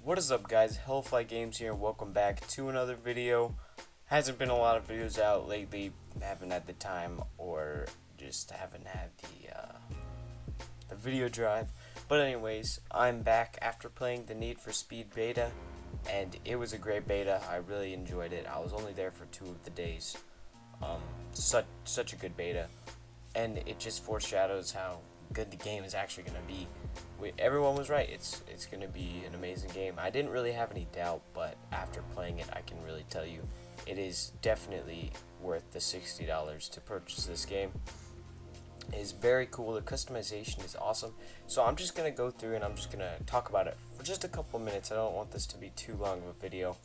What is up, guys? HellaFlyGames here. Welcome back to another video. Hasn't been a lot of videos out lately. Haven't had the time, or just haven't had the video drive. But anyways, I'm back after playing the Need for Speed beta, and it was a great beta. I really enjoyed it. I was only there for 2 of the days. Such a good beta, and it just foreshadows how good the game is actually going to be. Everyone was right. It's going to be an amazing game. I didn't really have any doubt, but after playing it, I can really tell you it is definitely worth the $60 to purchase this game. It is very cool. The customization is awesome. So I'm just going to go through and I'm just going to talk about it for just a couple minutes. I don't want this to be too long of a video,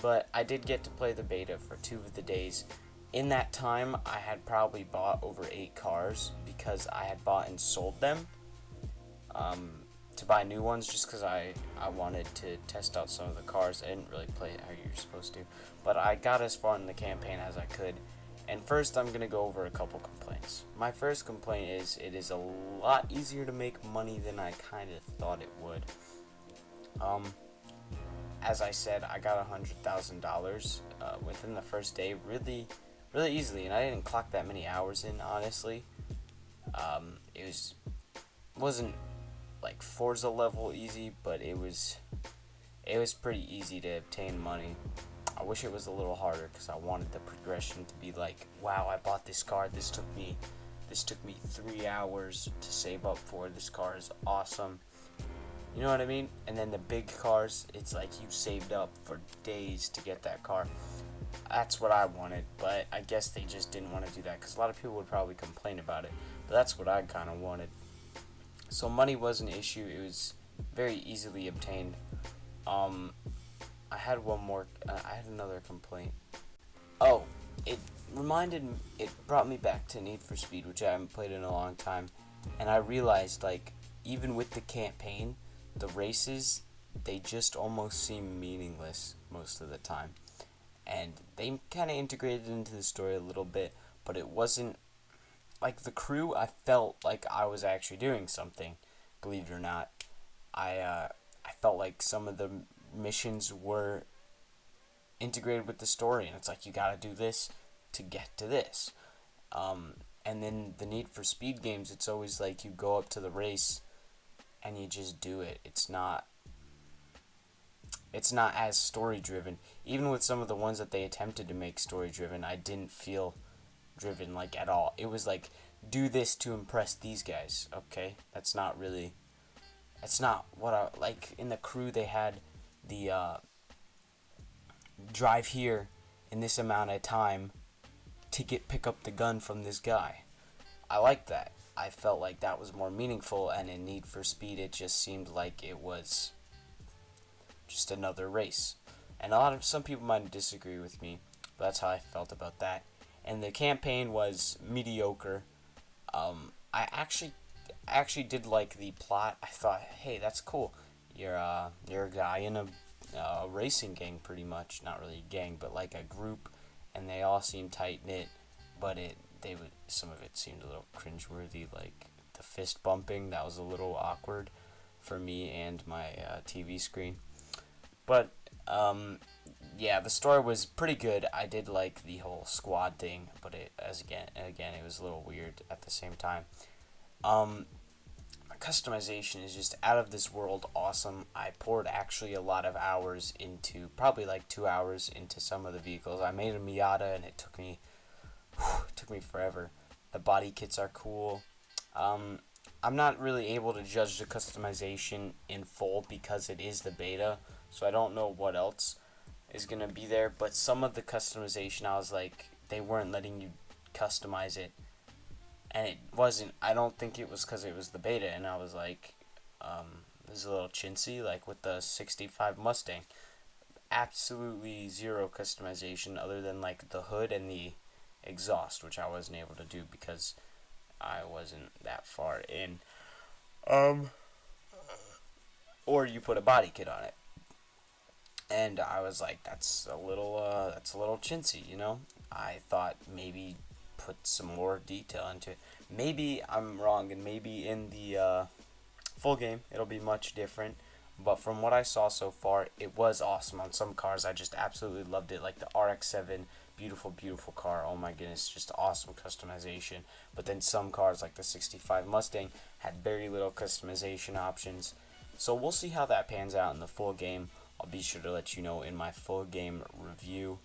but I did get to play the beta for 2 of the days. In that time, I had probably bought over 8 cars because I had bought and sold them to buy new ones, just because I wanted to test out some of the cars. I didn't really play it how you're supposed to, but I got as far in the campaign as I could. And first, I'm going to go over a couple complaints. My first complaint is it is a lot easier to make money than I kind of thought it would. As I said, I got $100,000 within the first day, really easily, and I didn't clock that many hours in, honestly. It wasn't like Forza level easy, but it was pretty easy to obtain money. I wish it was a little harder because I wanted the progression to be like, wow, I bought this car. This took me 3 hours to save up for. This car is awesome. You know what I mean? And then the big cars, it's like you saved up for days to get that car. That's what I wanted, but I guess they just didn't want to do that because a lot of people would probably complain about it. But that's what I kind of wanted. So money was an issue. It was very easily obtained. I had another complaint. Oh, it brought me back to Need for Speed, which I haven't played in a long time, and I realized, like, even with the campaign, the races, they just almost seem meaningless most of the time. And they kind of integrated into the story a little bit, but it wasn't like the crew. I felt like I was actually doing something, believe it or not. I felt like some of the missions were integrated with the story, and it's like you gotta do this to get to this. And then the Need for Speed games, it's always like you go up to the race and you just do it. It's not as story driven. Even with some of the ones that they attempted to make story driven, I didn't feel driven like at all. It was like, do this to impress these guys. Okay, that's not what I like. In the crew, they had the drive here in this amount of time to pick up the gun from this guy. I liked that. I felt like that was more meaningful, and in Need for Speed, it just seemed like it was just another race. And some people might disagree with me, but that's how I felt about that. And the campaign was mediocre. I actually did like the plot. I thought, hey, that's cool. You're a guy in a racing gang, pretty much. Not really a gang, but like a group, and they all seem tight knit. But some of it seemed a little cringeworthy, like the fist bumping. That was a little awkward for me and my TV screen. But yeah, the story was pretty good. I did like the whole squad thing, but it was a little weird at the same time. Customization is just out of this world awesome. I poured actually a lot of hours into, probably like 2 hours into some of the vehicles. I made a Miata and it took me forever. The body kits are cool. I'm not really able to judge the customization in full because it is the beta, so I don't know what else is going to be there, but some of the customization, I was like, they weren't letting you customize it, and it wasn't, I don't think it was because it was the beta, and I was like, this is a little chintzy, like with the 65 Mustang, absolutely zero customization other than like the hood and the exhaust, which I wasn't able to do because I wasn't that far in. Or you put a body kit on it. And I was like, that's a little chintzy, you know? I thought maybe put some more detail into it. Maybe I'm wrong, and maybe in the full game it'll be much different. but from what I saw so far, it was awesome. On some cars, I just absolutely loved it, like the RX-7, beautiful, beautiful car. Oh my goodness, just awesome customization. But then some cars, like the 65 Mustang, had very little customization options. So we'll see how that pans out in the full game. I'll be sure to let you know in my full game review.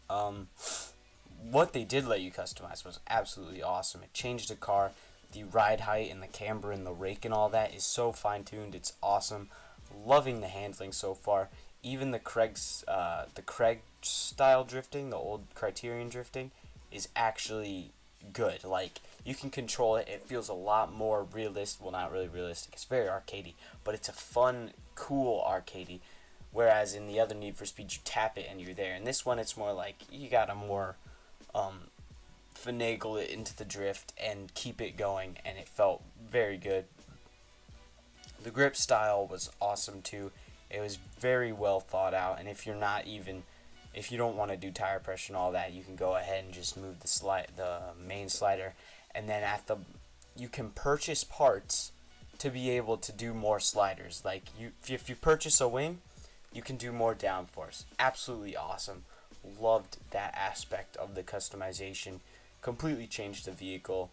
What they did let you customize was absolutely awesome. It changed the car. The ride height and the camber and the rake and all that is so fine-tuned. It's awesome. Loving the handling so far. Even the Craig style drifting, the old Criterion drifting, is actually good. Like, you can control it. It feels a lot more realistic. Well, not really realistic. It's very arcadey, but it's a fun, cool arcadey. Whereas in the other Need for Speed, you tap it and you're there. In this one, it's more like you gotta more finagle it into the drift and keep it going, and it felt very good. The grip style was awesome too. It was very well thought out, and if you don't want to do tire pressure and all that, you can go ahead and just move the main slider, and then you can purchase parts to be able to do more sliders. Like if you purchase a wing, you can do more downforce. Absolutely awesome. Loved that aspect of the customization. Completely changed the vehicle.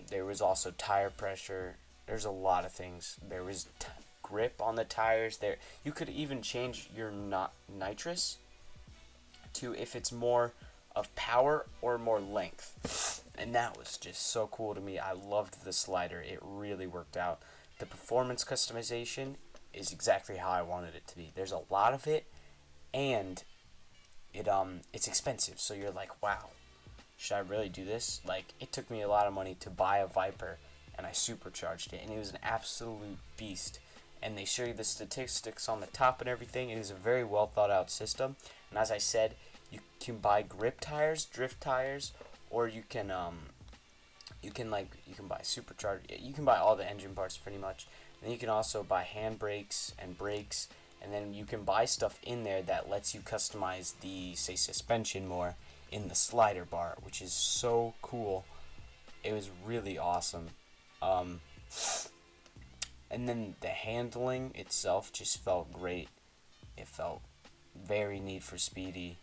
There was also tire pressure. There's a lot of things. There was grip on the tires. There, you could even change your nitrous to if it's more of power or more length, and that was just so cool to me. I loved the slider. It really worked out. The performance customization is exactly how I wanted it to be. There's a lot of it, and it's expensive. So you're like, wow, should I really do this? Like, it took me a lot of money to buy a Viper, and I supercharged it, and it was an absolute beast. And they show you the statistics on the top and everything. It is a very well thought out system. And as I said, you can buy grip tires, drift tires, or you can buy supercharged. You can buy all the engine parts pretty much. And then you can also buy handbrakes and brakes, and then you can buy stuff in there that lets you customize the, say, suspension more in the slider bar, which is so cool. It was really awesome. And then the handling itself just felt great. It felt very Need for Speedy,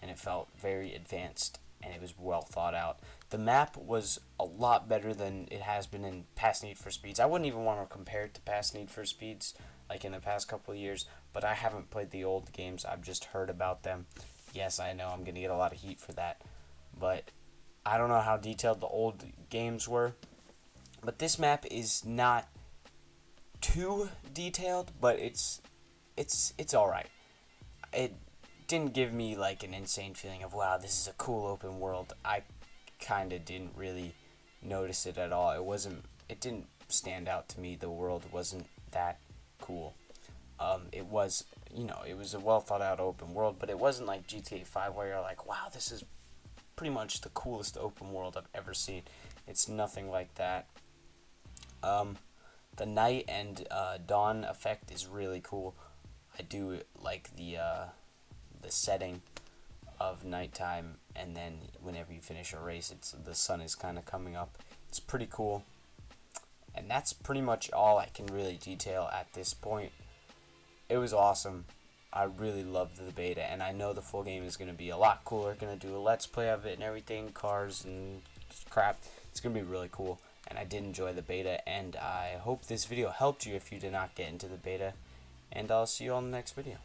and it felt very advanced, and it was well thought out. The map was a lot better than it has been in past Need for Speeds. I wouldn't even want to compare it to past Need for Speeds, like in the past couple of years, but I haven't played the old games. I've just heard about them. Yes, I know I'm going to get a lot of heat for that, but I don't know how detailed the old games were. But this map is not too detailed, but it's alright. It didn't give me like an insane feeling of, wow, this is a cool open world. I kind of didn't really notice it at all. It didn't stand out to me. The world wasn't that cool. It was a well thought out open world, but it wasn't like GTA 5 where you're like, wow, this is pretty much the coolest open world I've ever seen. It's nothing like that. The night and dawn effect is really cool. I do like the setting of nighttime, and then whenever you finish a race, the sun is kind of coming up. It's pretty cool. And that's pretty much all I can really detail at this point. It was awesome. I really loved the beta, and I know the full game is going to be a lot cooler. Going to do a let's play of it and everything, cars and crap. It's going to be really cool, and I did enjoy the beta, and I hope this video helped you if you did not get into the beta, and I'll see you on the next video.